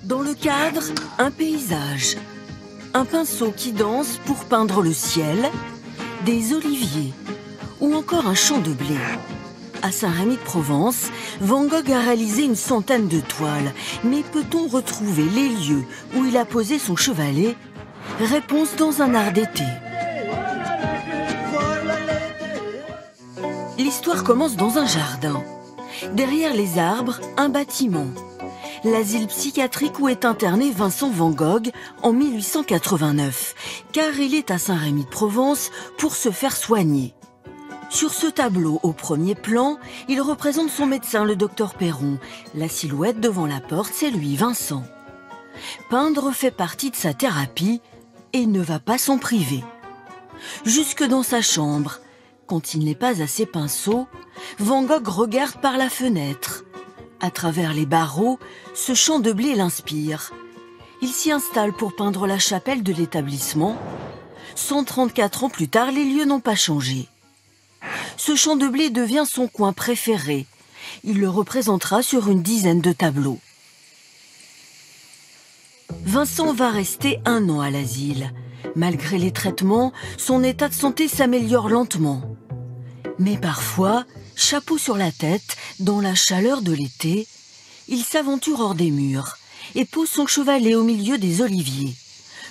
Dans le cadre, un paysage. Un pinceau qui danse pour peindre le ciel, des oliviers ou encore un champ de blé. À Saint-Rémy-de-Provence, Van Gogh a réalisé une centaine de toiles. Mais peut-on retrouver les lieux où il a posé son chevalet? Réponse dans un art d'été. L'histoire commence dans un jardin. Derrière les arbres, un bâtiment. L'asile psychiatrique où est interné Vincent Van Gogh en 1889, car il est à Saint-Rémy-de-Provence pour se faire soigner. Sur ce tableau, au premier plan, il représente son médecin, le docteur Perron. La silhouette devant la porte, c'est lui, Vincent. Peindre fait partie de sa thérapie et il ne va pas s'en priver. Jusque dans sa chambre, quand il n'est pas à ses pinceaux, Van Gogh regarde par la fenêtre. À travers les barreaux, ce champ de blé l'inspire. Il s'y installe pour peindre la chapelle de l'établissement. 134 ans plus tard, les lieux n'ont pas changé. Ce champ de blé devient son coin préféré. Il le représentera sur une dizaine de tableaux. Vincent va rester 1 an à l'asile. Malgré les traitements, son état de santé s'améliore lentement. Mais parfois, chapeau sur la tête, dans la chaleur de l'été, il s'aventure hors des murs et pose son chevalet au milieu des oliviers.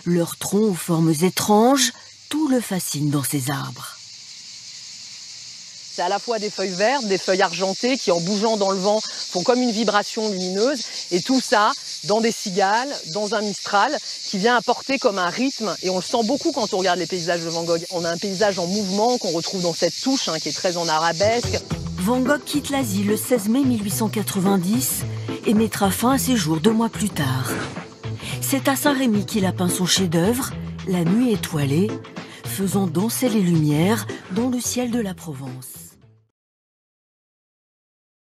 Leurs troncs aux formes étranges, tout le fascine dans ces arbres. C'est à la fois des feuilles vertes, des feuilles argentées qui, en bougeant dans le vent, font comme une vibration lumineuse. Et tout ça dans des cigales, dans un mistral, qui vient apporter comme un rythme. Et on le sent beaucoup quand on regarde les paysages de Van Gogh. On a un paysage en mouvement qu'on retrouve dans cette touche qui est très en arabesque. Van Gogh quitte l'asile le 16 mai 1890 et mettra fin à ses jours 2 mois plus tard. C'est à Saint-Rémy qu'il a peint son chef-d'œuvre, La nuit étoilée, faisant danser les lumières dans le ciel de la Provence.